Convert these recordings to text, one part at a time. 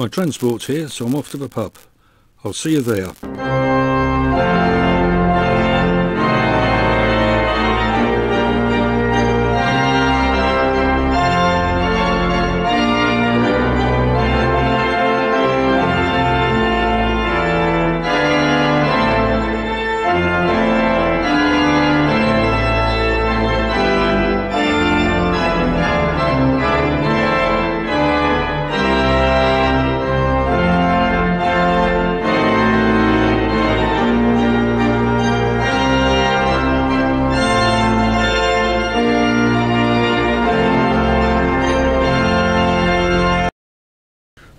My transport's here, so I'm off to the pub. I'll see you there.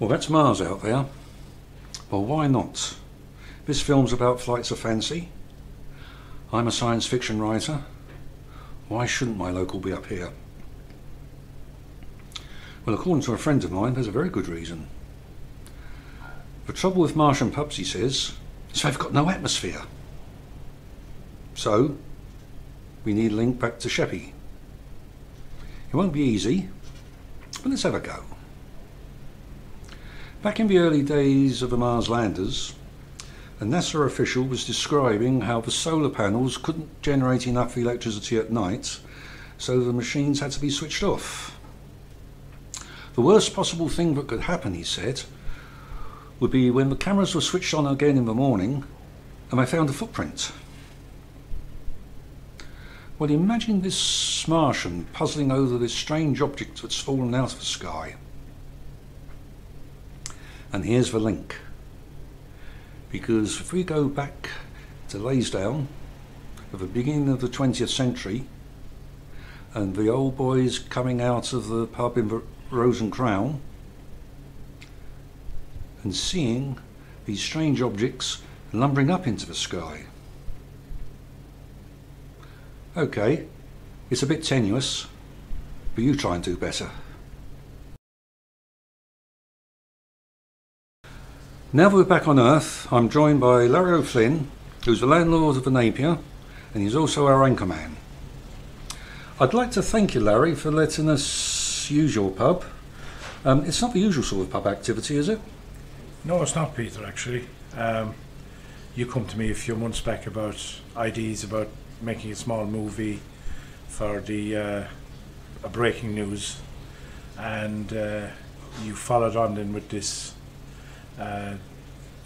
Well, that's Mars out there. Well, why not? This film's about flights of fancy. I'm a science fiction writer. Why shouldn't my local be up here? Well, according to a friend of mine, there's a very good reason. The trouble with Martian pubs, he says, is they've got no atmosphere. So, we need a link back to Sheppey. It won't be easy, but let's have a go. Back in the early days of the Mars landers, a NASA official was describing how the solar panels couldn't generate enough electricity at night, so the machines had to be switched off. The worst possible thing that could happen, he said, would be when the cameras were switched on again in the morning and they found a footprint. Well, imagine this Martian puzzling over this strange object that's fallen out of the sky. And here's the link, because if we go back to Laysdown at the beginning of the 20th century and the old boys coming out of the pub in the Rose and Crown and seeing these strange objects lumbering up into the sky. Okay, it's a bit tenuous, but you try and do better. Now that we're back on Earth, I'm joined by Larry O'Flynn, who's the landlord of the Napier, and he's also our anchorman. I'd like to thank you, Larry, for letting us use your pub. It's not the usual sort of pub activity, is it? No, it's not, Peter, actually. You come to me a few months back about ideas about making a small movie for the a breaking news, and you followed on then with this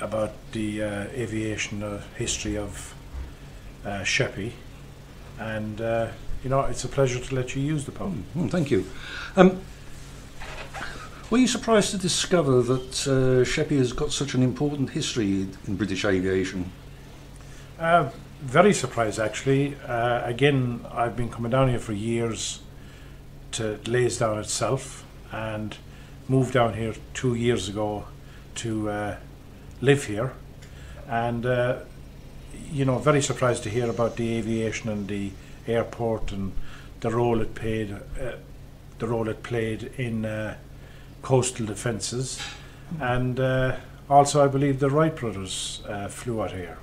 about the aviation history of Sheppey, and you know, it's a pleasure to let you use the pub. Thank you. Were you surprised to discover that Sheppey has got such an important history in British aviation? Very surprised, actually. Again, I've been coming down here for years to Laysdown itself, and moved down here 2 years ago to live here, and you know, very surprised to hear about the aviation and the airport and the role it played in coastal defences, and also I believe the Wright brothers flew out here.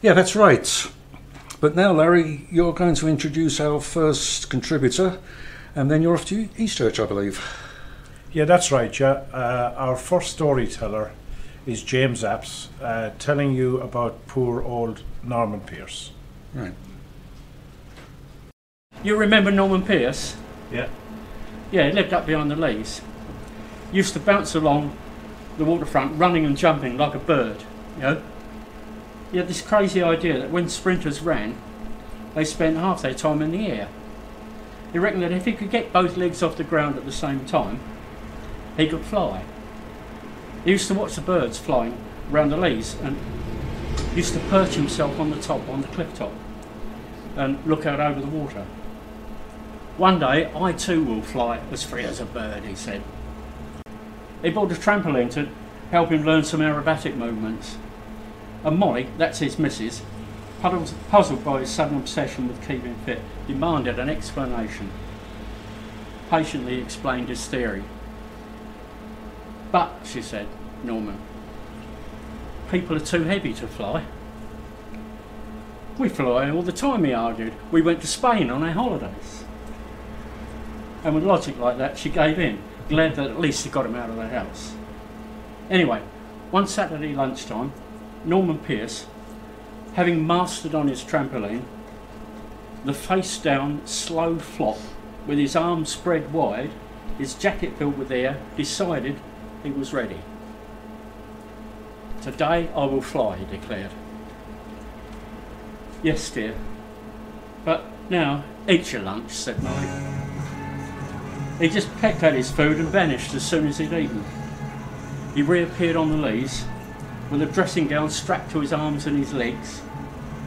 Yeah, that's right. But now, Larry, you're going to introduce our first contributor, and then you're off to Eastchurch, I believe. Yeah, that's right, yeah. Our first storyteller is James Apps, telling you about poor old Norman Pearce. Right. You remember Norman Pearce? Yeah. Yeah, he lived up behind the Leas. Used to bounce along the waterfront, running and jumping like a bird, you know. He had this crazy idea that when sprinters ran, they spent half their time in the air. He reckoned that if he could get both legs off the ground at the same time, he could fly. He used to watch the birds flying around the Leas and used to perch himself on the top, on the cliff top, and look out over the water. One day, I too will fly as free as a bird, he said. He bought a trampoline to help him learn some aerobatic movements. And Molly, that's his missus, puzzled by his sudden obsession with keeping fit, demanded an explanation. Patiently explained his theory. But, she said, Norman, people are too heavy to fly. We fly all the time, he argued. We went to Spain on our holidays. And with logic like that, she gave in, glad that at least he got him out of the house. Anyway, one Saturday lunchtime, Norman Pearce, having mastered on his trampoline the face down slow flop with his arms spread wide, his jacket filled with air, decided he was ready. "Today I will fly," he declared. "Yes, dear. But now, eat your lunch," said Molly. He just pecked at his food and vanished as soon as he'd eaten. He reappeared on the leas with a dressing gown strapped to his arms and his legs,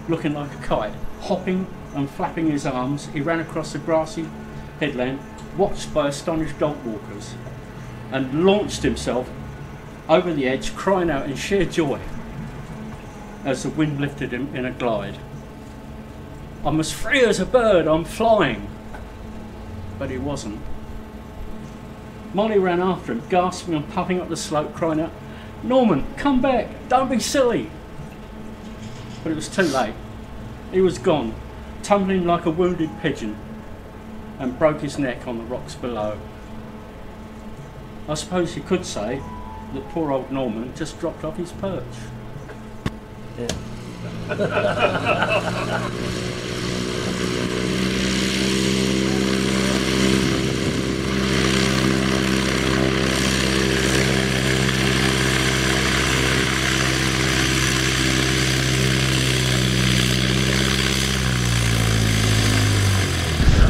looking like a kite. Hopping and flapping his arms, he ran across the grassy headland, watched by astonished dog walkers, and launched himself over the edge, crying out in sheer joy as the wind lifted him in a glide. "I'm as free as a bird, I'm flying!" But he wasn't. Molly ran after him, gasping and puffing up the slope, crying out, "Norman, come back, don't be silly!" But it was too late. He was gone, tumbling like a wounded pigeon, and broke his neck on the rocks below. I suppose you could say that poor old Norman just dropped off his perch. Yeah.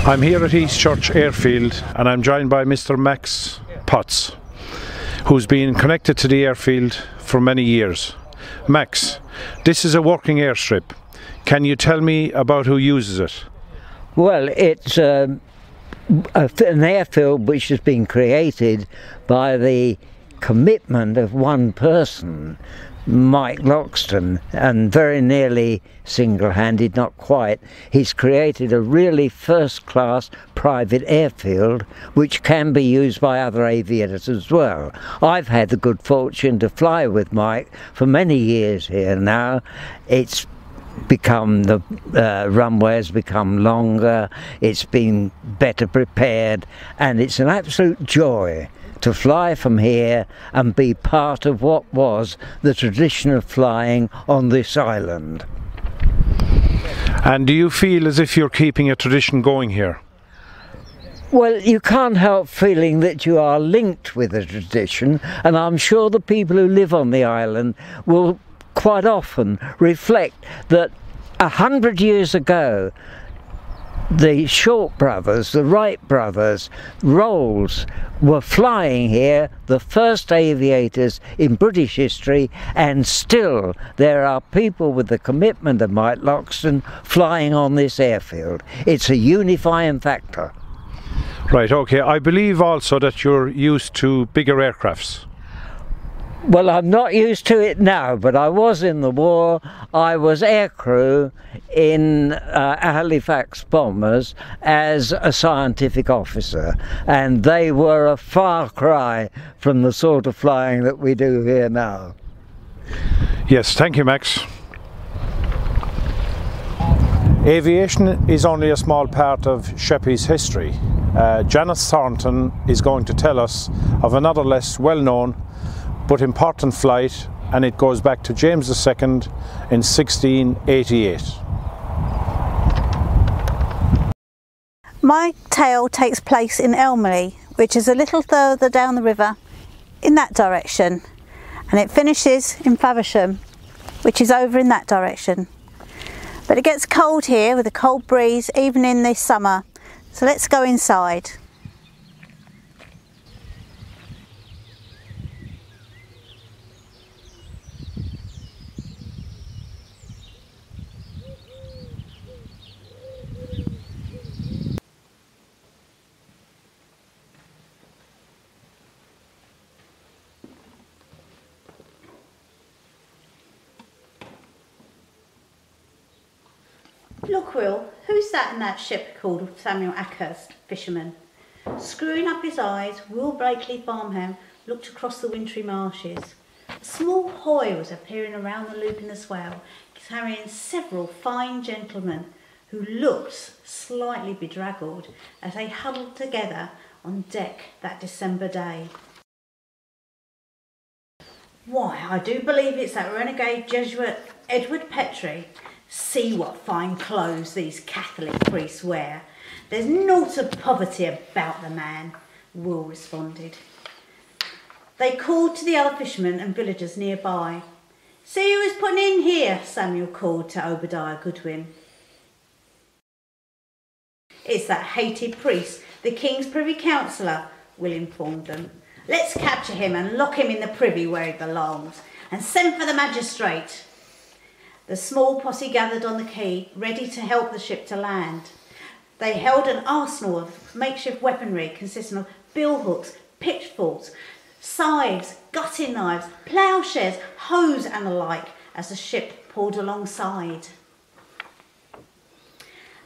I'm here at Eastchurch Airfield and I'm joined by Mr. Max Potts, who's been connected to the airfield for many years. Max, this is a working airstrip. Can you tell me about who uses it? Well, it's an airfield which has been created by the commitment of one person, Mike Loxton, and very nearly single-handed, not quite. He's created a really first-class private airfield which can be used by other aviators as well. I've had the good fortune to fly with Mike for many years here now. It's become, the runway has become longer, it's been better prepared, and it's an absolute joy to fly from here and be part of what was the tradition of flying on this island. And do you feel as if you're keeping a tradition going here? Well, you can't help feeling that you are linked with a tradition, and I'm sure the people who live on the island will quite often reflect that 100 years ago the Short brothers, the Wright brothers, Rolls, were flying here, the first aviators in British history, and still there are people with the commitment of Mike Loxton flying on this airfield. It's a unifying factor. Right, okay. I believe also that you're used to bigger aircrafts. Well, I'm not used to it now, but I was in the war. I was aircrew in Halifax bombers as a scientific officer, and they were a far cry from the sort of flying that we do here now. Yes, thank you, Max. Aviation is only a small part of Sheppey's history. Janice Thornton is going to tell us of another less well-known but important flight, and it goes back to James II in 1688. My tale takes place in Elmley, which is a little further down the river in that direction, and it finishes in Faversham, which is over in that direction. But it gets cold here with a cold breeze even in this summer, so let's go inside. Look, Will, who's that in that ship called Samuel Ackhurst, fisherman? Screwing up his eyes, Will Blakely, farmhand, looked across the wintry marshes. A small hoy was appearing around the loop in the swell, carrying several fine gentlemen who looked slightly bedraggled as they huddled together on deck that December day. Why, I do believe it's that renegade Jesuit Edward Petrie. See what fine clothes these Catholic priests wear. There's naught of poverty about the man, Will responded. They called to the other fishermen and villagers nearby. See who is putting in here, Samuel called to Obadiah Goodwin. It's that hated priest, the king's privy councillor, Will informed them. Let's capture him and lock him in the privy where he belongs, and send for the magistrate. The small posse gathered on the quay, ready to help the ship to land. They held an arsenal of makeshift weaponry consisting of billhooks, pitchforks, scythes, gutting knives, ploughshares, hoes and the like as the ship pulled alongside.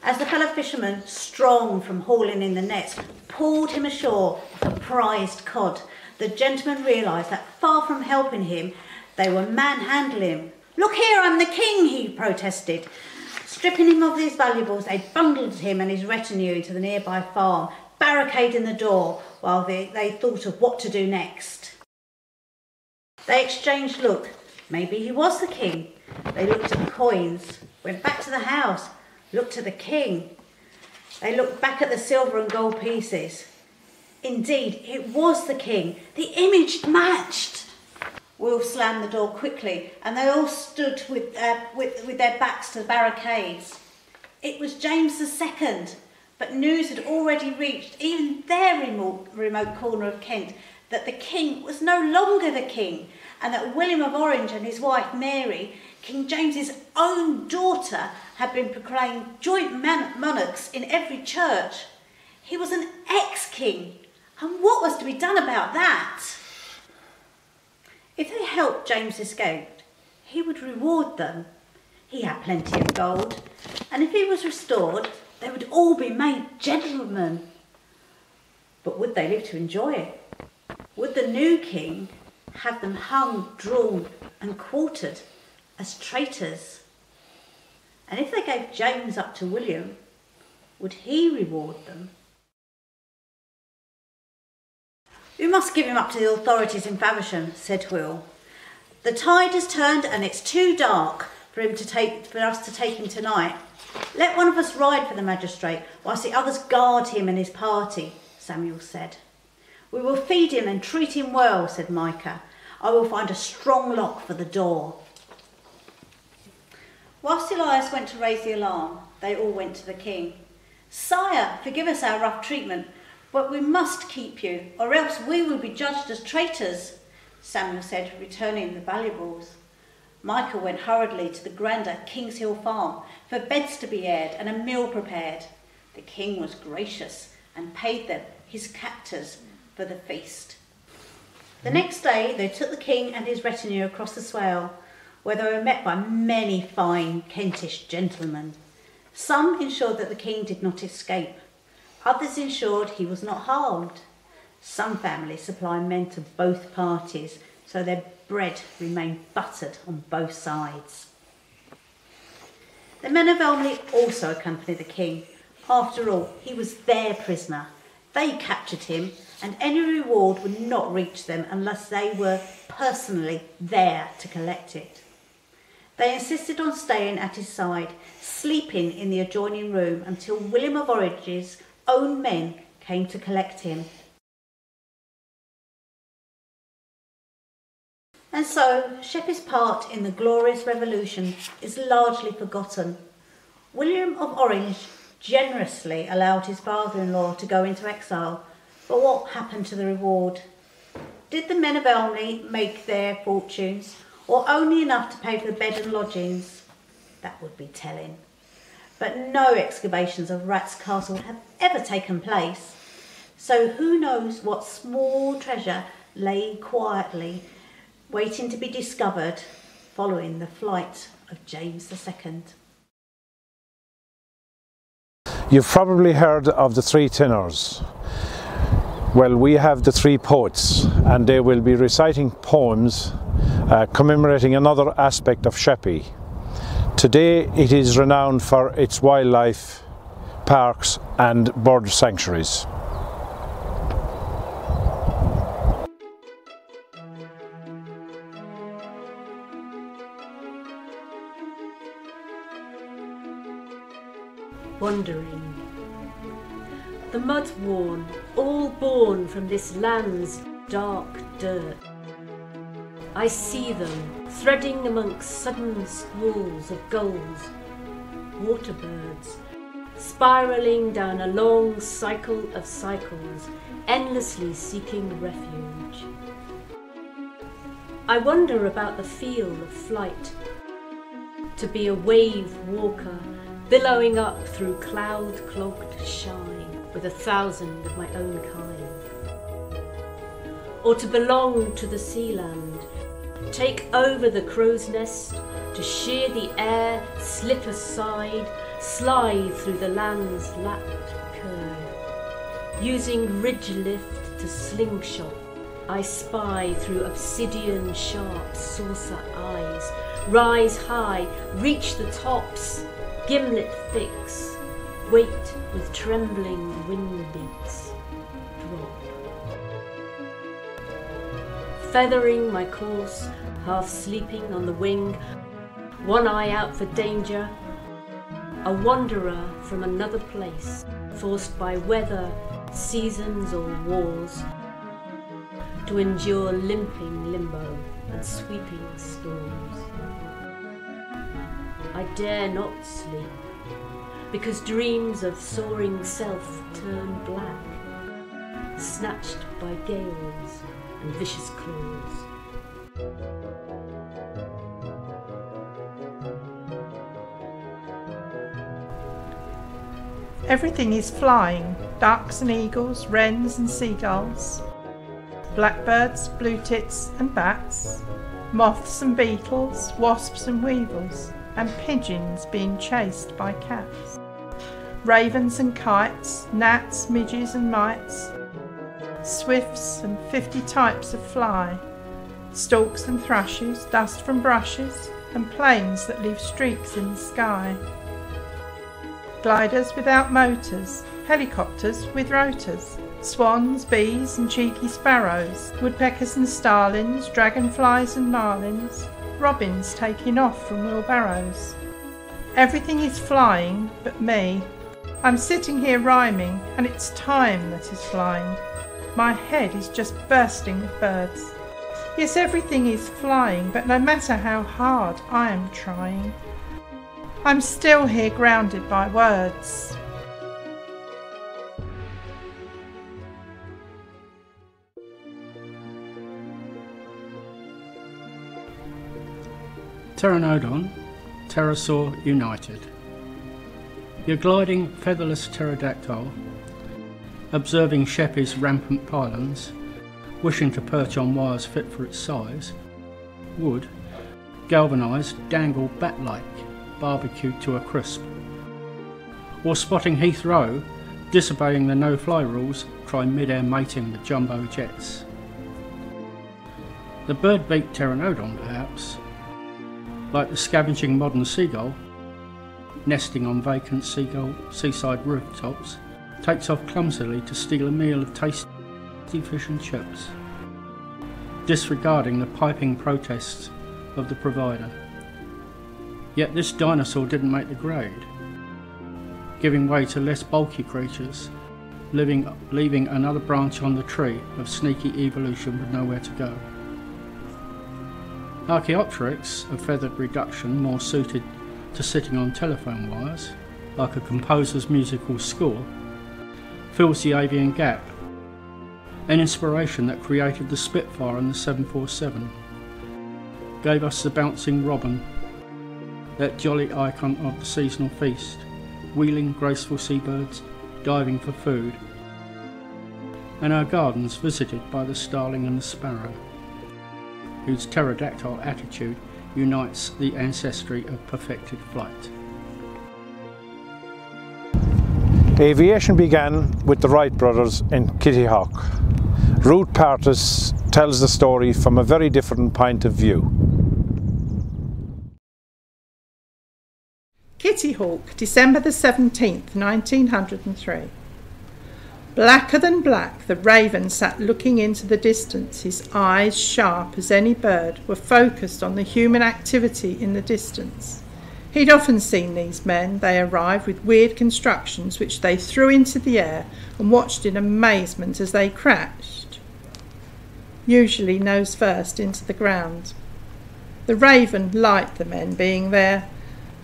As the fellow fishermen, strong from hauling in the nets, pulled him ashore with a prized cod, the gentlemen realised that far from helping him, they were manhandling him. Look here, I'm the king, he protested. Stripping him of his valuables, they bundled him and his retinue into the nearby farm, barricading the door while they thought of what to do next. They exchanged looks. Maybe he was the king. They looked at the coins, went back to the house, looked at the king. They looked back at the silver and gold pieces. Indeed, it was the king. The image matched. Will slammed the door quickly, and they all stood with their backs to the barricades. It was James II, but news had already reached even their remote corner of Kent that the king was no longer the king, and that William of Orange and his wife Mary, King James's own daughter, had been proclaimed joint monarchs in every church. He was an ex-king, and what was to be done about that? If they helped James escape, he would reward them. He had plenty of gold, and if he was restored, they would all be made gentlemen. But would they live to enjoy it? Would the new king have them hung, drawn and quartered as traitors? And if they gave James up to William, would he reward them? We must give him up to the authorities in Faversham, said Will. The tide has turned and it's too dark for us to take him tonight. Let one of us ride for the magistrate whilst the others guard him and his party, Samuel said. We will feed him and treat him well, said Micah. I will find a strong lock for the door. Whilst Elias went to raise the alarm, they all went to the king. Sire, forgive us our rough treatment, but we must keep you, or else we will be judged as traitors, Samuel said, returning the valuables. Micah went hurriedly to the grander King's Hill farm for beds to be aired and a meal prepared. The king was gracious and paid them, his captors, for the feast. The next day they took the king and his retinue across the Swale, where they were met by many fine Kentish gentlemen. Some ensured that the king did not escape. Others ensured he was not harmed. Some families supply men to both parties, so their bread remained buttered on both sides. The men of Elmley also accompanied the king. After all, he was their prisoner. They captured him, and any reward would not reach them unless they were personally there to collect it. They insisted on staying at his side, sleeping in the adjoining room until William of Orange's own men came to collect him. And so, Sheppey's part in the glorious revolution is largely forgotten. William of Orange generously allowed his father-in-law to go into exile, but what happened to the reward? Did the men of Elmley make their fortunes, or only enough to pay for the bed and lodgings? That would be telling. But no excavations of Rats Castle have ever taken place, so who knows what small treasure lay quietly waiting to be discovered following the flight of James II. You've probably heard of the three tenors. Well, we have the three poets, and they will be reciting poems commemorating another aspect of Sheppey. Today it is renowned for its wildlife, parks and bird sanctuaries. wandering. The mud-worn, all born from this land's dark dirt. I see them threading amongst sudden squalls of gulls, waterbirds, spiralling down a long cycle of cycles, endlessly seeking refuge. I wonder about the feel of flight, to be a wave walker, billowing up through cloud-clogged shine with 1,000 of my own kind. Or to belong to the sea land, take over the crow's nest, to shear the air, slip aside, slide through the land's lapped curve. Using ridge lift to slingshot, I spy through obsidian sharp saucer eyes, rise high, reach the tops, gimlet fix, wait with trembling wing beats, drop. Feathering my course, half sleeping on the wing, one eye out for danger, a wanderer from another place, forced by weather, seasons or wars, to endure limping limbo and sweeping storms. I dare not sleep, because dreams of soaring self turn black, snatched by gales and vicious claws. Everything is flying, ducks and eagles, wrens and seagulls, blackbirds, blue tits and bats, moths and beetles, wasps and weevils, and pigeons being chased by cats, ravens and kites, gnats, midges and mites, swifts and 50 types of fly, storks and thrushes, dust from brushes, and planes that leave streaks in the sky. Gliders without motors, helicopters with rotors, swans, bees and cheeky sparrows, woodpeckers and starlings, dragonflies and marlins, robins taking off from wheelbarrows. Everything is flying but me. I'm sitting here rhyming, and it's time that is flying. My head is just bursting with birds. Yes, everything is flying, but no matter how hard I am trying, I'm still here grounded by words. Pteranodon, pterosaur united. Your gliding featherless pterodactyl, observing Sheppey's rampant pylons, wishing to perch on wires fit for its size, would, galvanised, dangle bat-like, barbecued to a crisp. Or spotting Heathrow, disobeying the no-fly rules, try mid-air mating with jumbo jets. The bird-beaked pteranodon, perhaps, like the scavenging modern seagull, nesting on vacant seaside rooftops, takes off clumsily to steal a meal of tasty fish and chips, disregarding the piping protests of the provider. Yet this dinosaur didn't make the grade, giving way to less bulky creatures, leaving another branch on the tree of sneaky evolution with nowhere to go. Archaeopteryx, a feathered reduction more suited to sitting on telephone wires, like a composer's musical score, fills the avian gap, an inspiration that created the Spitfire and the 747, gave us the bouncing robin, that jolly icon of the seasonal feast, wheeling graceful seabirds, diving for food, and our gardens visited by the starling and the sparrow, whose pterodactyl attitude unites the ancestry of perfected flight. Aviation began with the Wright brothers in Kitty Hawk. Ruth Partis tells the story from a very different point of view. Kitty Hawk, December the 17th, 1903. Blacker than black, the raven sat looking into the distance. His eyes, sharp as any bird, were focused on the human activity in the distance. He'd often seen these men. They arrived with weird constructions which they threw into the air and watched in amazement as they crashed, usually nose first, into the ground. The Raven liked the men being there.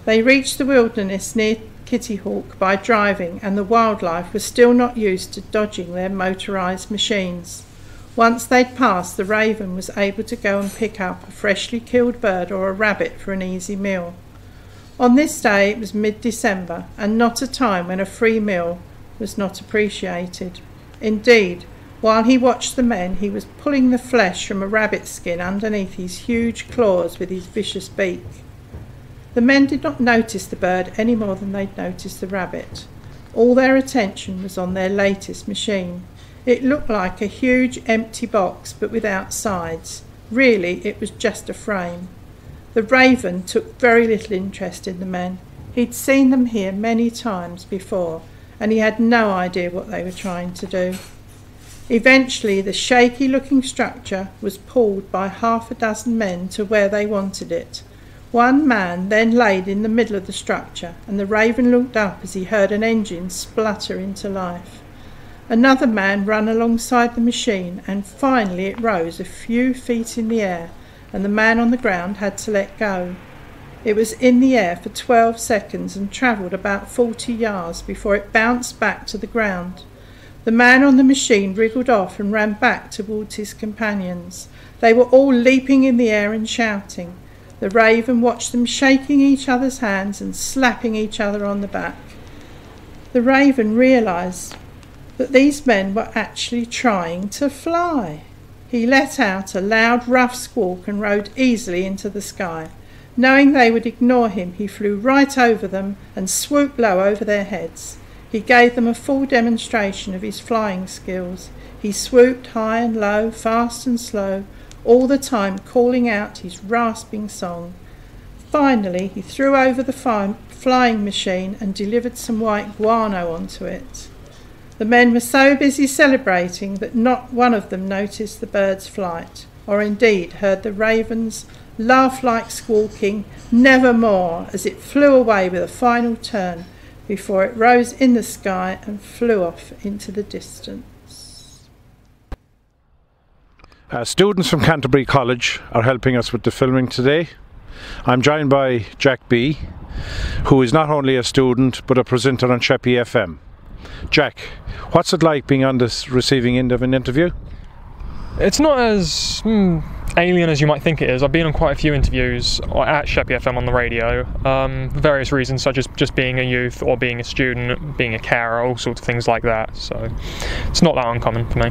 They reached the wilderness near Kitty Hawk by driving, and the wildlife was still not used to dodging their motorised machines. Once they'd passed, the Raven was able to go and pick up a freshly killed bird or a rabbit for an easy meal. On this day it was mid-December, and not a time when a free meal was not appreciated. Indeed, while he watched the men, he was pulling the flesh from a rabbit skin underneath his huge claws with his vicious beak. The men did not notice the bird any more than they'd noticed the rabbit. All their attention was on their latest machine. It looked like a huge empty box, but without sides. Really, it was just a frame. The Raven took very little interest in the men. He'd seen them here many times before, and he had no idea what they were trying to do. Eventually, the shaky-looking structure was pulled by 6 men to where they wanted it. One man then laid in the middle of the structure, and the Raven looked up as he heard an engine splutter into life. Another man ran alongside the machine, and finally it rose a few feet in the air, and the man on the ground had to let go. It was in the air for 12 seconds and travelled about 40 yards before it bounced back to the ground. The man on the machine wriggled off and ran back towards his companions. They were all leaping in the air and shouting. The Raven watched them shaking each other's hands and slapping each other on the back. The Raven realised that these men were actually trying to fly. He let out a loud, rough squawk and rode easily into the sky. Knowing they would ignore him, he flew right over them and swooped low over their heads. He gave them a full demonstration of his flying skills. He swooped high and low, fast and slow, all the time calling out his rasping song. Finally, he threw over the flying machine and delivered some white guano onto it. The men were so busy celebrating that not one of them noticed the bird's flight, or indeed heard the Raven's laugh-like squawking "nevermore" as it flew away with a final turn before it rose in the sky and flew off into the distance. Students from Canterbury College are helping us with the filming today. I'm joined by Jack B, who is not only a student but a presenter on Sheppey FM. Jack, what's it like being on this receiving end of an interview? It's not as alien as you might think it is. I've been on quite a few interviews at Sheppey FM on the radio, for various reasons, such as just being a youth or being a student, being a carer, all sorts of things like that. So it's not that uncommon for me.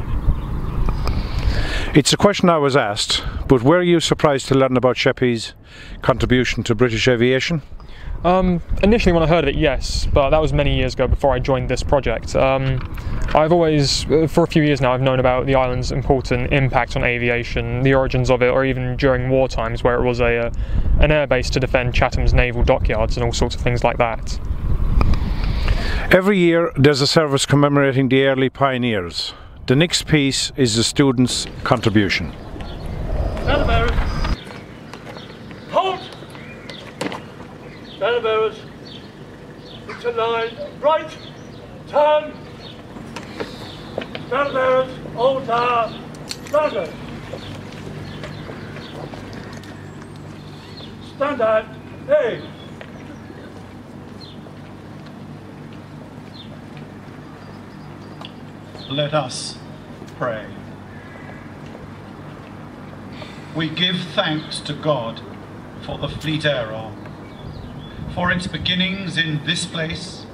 It's a question I was asked, but were you surprised to learn about Sheppey's contribution to British aviation? Initially when I heard of it, yes, but that was many years ago before I joined this project. I've always, for a few years now, I've known about the island's important impact on aviation, the origins of it, or even during war times where it was an airbase to defend Chatham's naval dockyards and all sorts of things like that. Every year there's a service commemorating the early pioneers. The next piece is the students' contribution. Banner bearers, halt! Banner bearers, into line, right, turn. Banner bearers, old banner bearers. Stand out, hey! Let us pray. We give thanks to God for the Fleet Aero, for its beginnings in this place,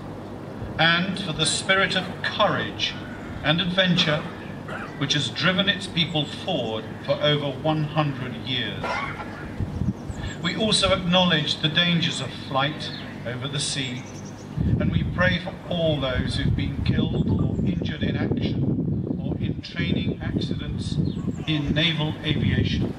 and for the spirit of courage and adventure which has driven its people forward for over 100 years. We also acknowledge the dangers of flight over the sea, and we pray for all those who've been killed or injured in action or in training accidents in naval aviation.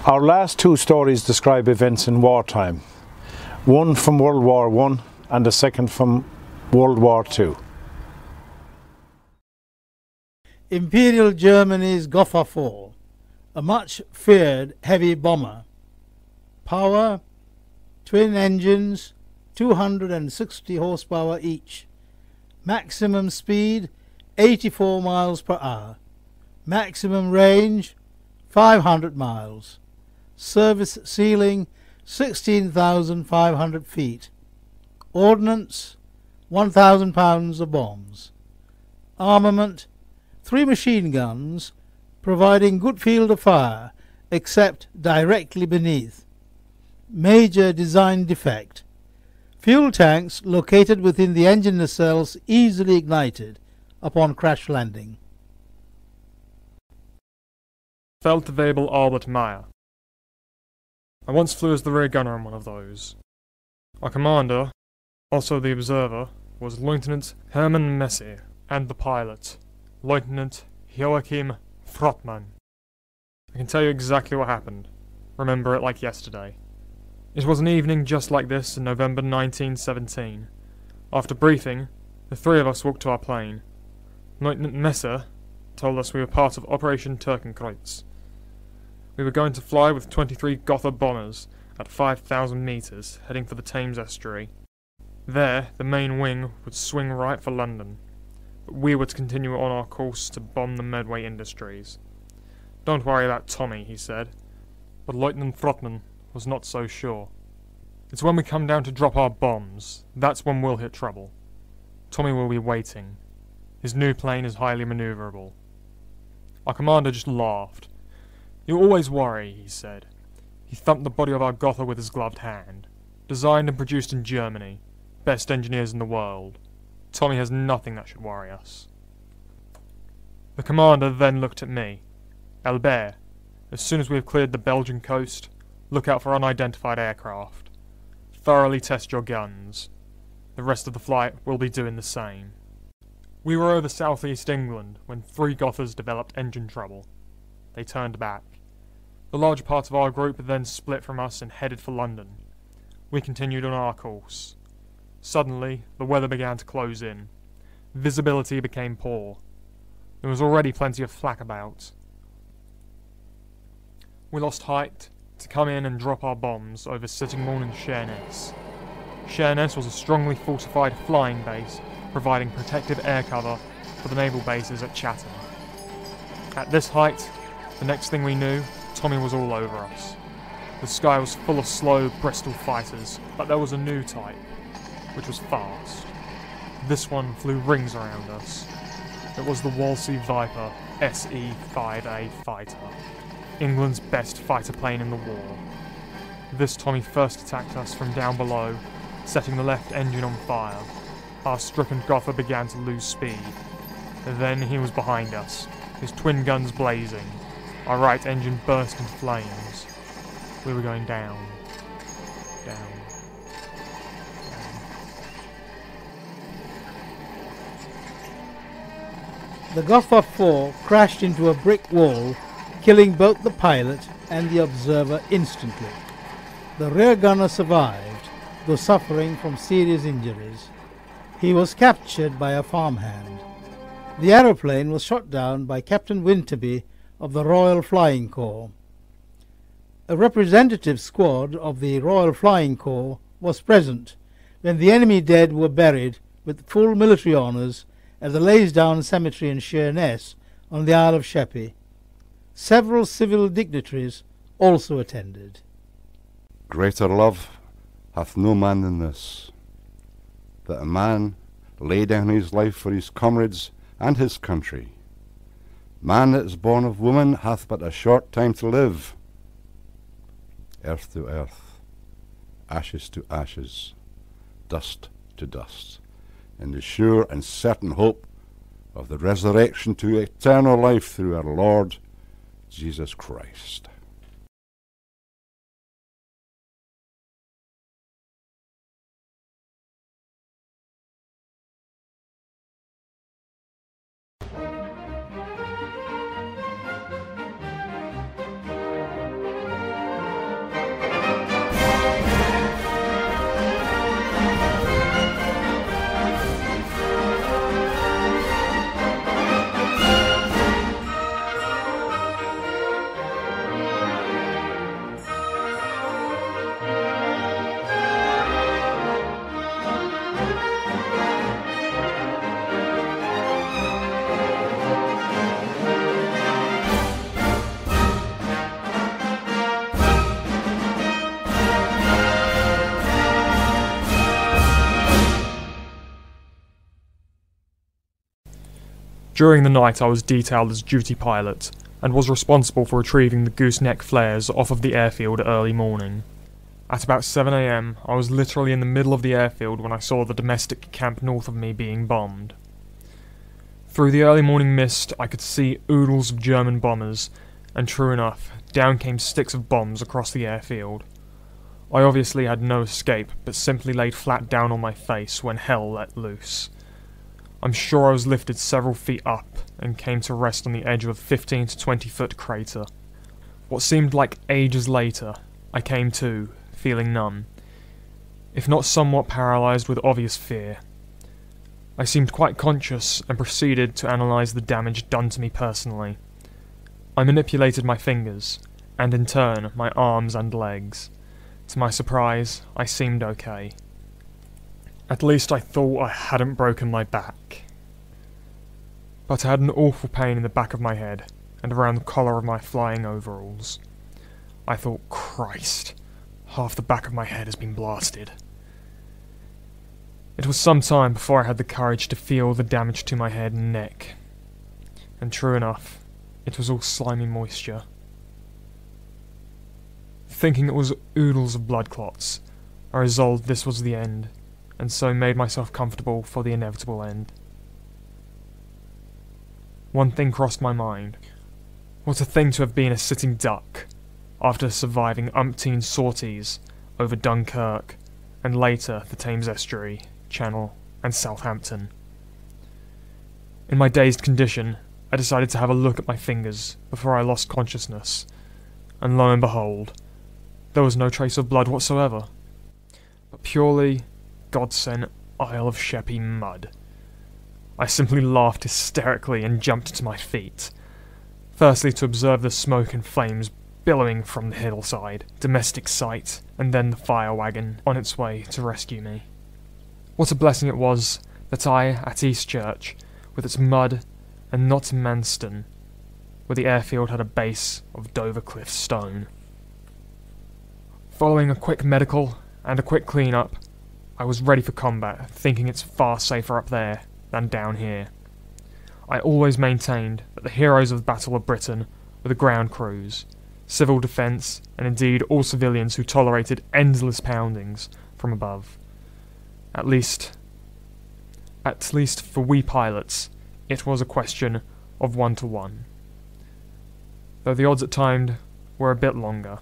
Our last two stories describe events in wartime. One from World War I and the second from World War II. Imperial Germany's Gotha 4, a much feared heavy bomber. Power, twin engines, 260 horsepower each. Maximum speed, 84 miles per hour. Maximum range, 500 miles. Service ceiling, 16,500 feet. Ordnance, 1,000 pounds of bombs. Armament, 3 machine guns, providing good field of fire, except directly beneath. Major design defect. Fuel tanks located within the engine nacelles easily ignited upon crash landing. Feldwebel Albert Meyer. I once flew as the rear gunner on one of those. Our commander, also the observer, was Lieutenant Hermann Messe, and the pilot, Lieutenant Joachim Frottmann. I can tell you exactly what happened. Remember it like yesterday. It was an evening just like this in November 1917. After briefing, the three of us walked to our plane. Lieutenant Messe told us we were part of Operation Turkenkreuz. We were going to fly with 23 Gotha bombers at 5,000 meters, heading for the Thames estuary. There, the main wing would swing right for London, but we were to continue on our course to bomb the Medway Industries. Don't worry about Tommy, he said, but Lieutenant Frottmann was not so sure. It's when we come down to drop our bombs, that's when we'll hit trouble. Tommy will be waiting. His new plane is highly maneuverable. Our commander just laughed. You always worry, he said. He thumped the body of our Gotha with his gloved hand. Designed and produced in Germany. Best engineers in the world. Tommy has nothing that should worry us. The commander then looked at me. Albert, as soon as we have cleared the Belgian coast, look out for unidentified aircraft. Thoroughly test your guns. The rest of the flight will be doing the same. We were over southeast England when 3 Gothas developed engine trouble. They turned back. The larger part of our group then split from us and headed for London. We continued on our course. Suddenly, the weather began to close in. Visibility became poor. There was already plenty of flak about. We lost height to come in and drop our bombs over Sittingbourne and Sheerness. Sheerness was a strongly fortified flying base, providing protective air cover for the naval bases at Chatham. At this height, the next thing we knew, Tommy was all over us. The sky was full of slow Bristol fighters, but there was a new type, which was fast. This one flew rings around us. It was the Walsey Viper SE-5A fighter, England's best fighter plane in the war. This Tommy first attacked us from down below, setting the left engine on fire. Our stricken Gotha began to lose speed. Then he was behind us, his twin guns blazing. Our right engine burst into flames. We were going down. Down. Down. The Gotha 4 crashed into a brick wall, killing both the pilot and the observer instantly. The rear gunner survived, though suffering from serious injuries. He was captured by a farmhand. The aeroplane was shot down by Captain Winterby of the Royal Flying Corps. A representative squad of the Royal Flying Corps was present when the enemy dead were buried with full military honours at the Laysdown Cemetery in Sheerness on the Isle of Sheppey. Several civil dignitaries also attended. Greater love hath no man than this, that a man lay down his life for his comrades and his country. Man that is born of woman hath but a short time to live. Earth to earth, ashes to ashes, dust to dust, in the sure and certain hope of the resurrection to eternal life through our Lord Jesus Christ. During the night I was detailed as duty pilot, and was responsible for retrieving the gooseneck flares off of the airfield early morning. At about 7 AM, I was literally in the middle of the airfield when I saw the domestic camp north of me being bombed. Through the early morning mist I could see oodles of German bombers, and true enough, down came sticks of bombs across the airfield. I obviously had no escape, but simply laid flat down on my face when hell let loose. I'm sure I was lifted several feet up and came to rest on the edge of a 15 to 20 foot crater. What seemed like ages later, I came to, feeling numb, if not somewhat paralysed with obvious fear. I seemed quite conscious and proceeded to analyse the damage done to me personally. I manipulated my fingers, and in turn my arms and legs. To my surprise, I seemed okay. At least I thought I hadn't broken my back. But I had an awful pain in the back of my head, and around the collar of my flying overalls. I thought, Christ, half the back of my head has been blasted. It was some time before I had the courage to feel the damage to my head and neck. And true enough, it was all slimy moisture. Thinking it was oodles of blood clots, I resolved this was the end, and so made myself comfortable for the inevitable end. One thing crossed my mind. What a thing to have been a sitting duck, after surviving umpteen sorties over Dunkirk, and later the Thames Estuary, Channel, and Southampton. In my dazed condition, I decided to have a look at my fingers before I lost consciousness, and lo and behold, there was no trace of blood whatsoever, but purely God-sent Isle of Sheppey mud. I simply laughed hysterically and jumped to my feet, firstly to observe the smoke and flames billowing from the hillside, domestic sight, and then the fire wagon on its way to rescue me. What a blessing it was that I, at Eastchurch, with its mud, and not in Manston, where the airfield had a base of Dover Cliff stone. Following a quick medical and a quick clean-up, I was ready for combat, thinking it's far safer up there than down here. I always maintained that the heroes of the Battle of Britain were the ground crews, civil defence, and indeed all civilians who tolerated endless poundings from above. At least for we pilots, it was a question of 1-to-1. Though the odds at times were a bit longer.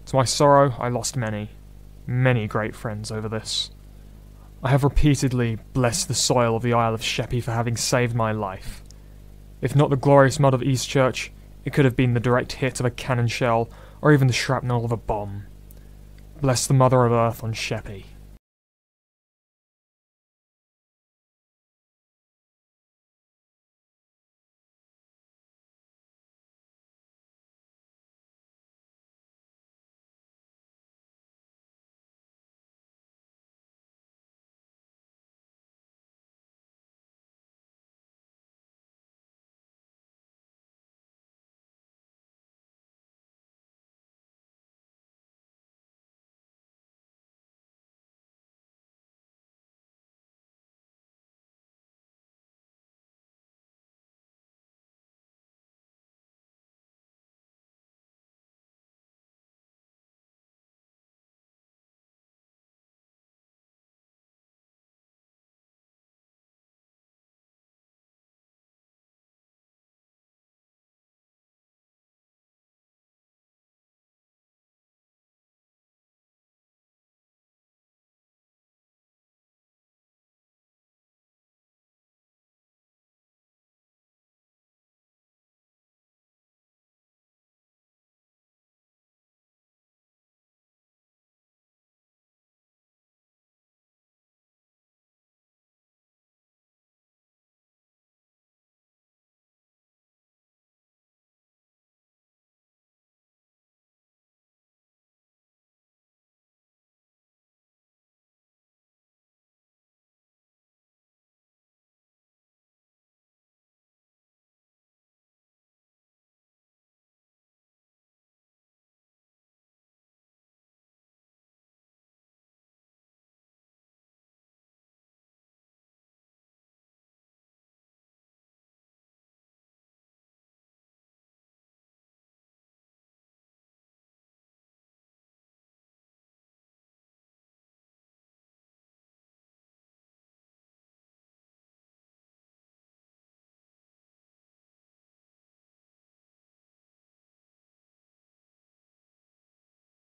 To my sorrow, I lost many great friends over this. I have repeatedly blessed the soil of the Isle of Sheppey for having saved my life. If not the glorious mud of Eastchurch, it could have been the direct hit of a cannon shell, or even the shrapnel of a bomb. Bless the Mother of Earth on Sheppey.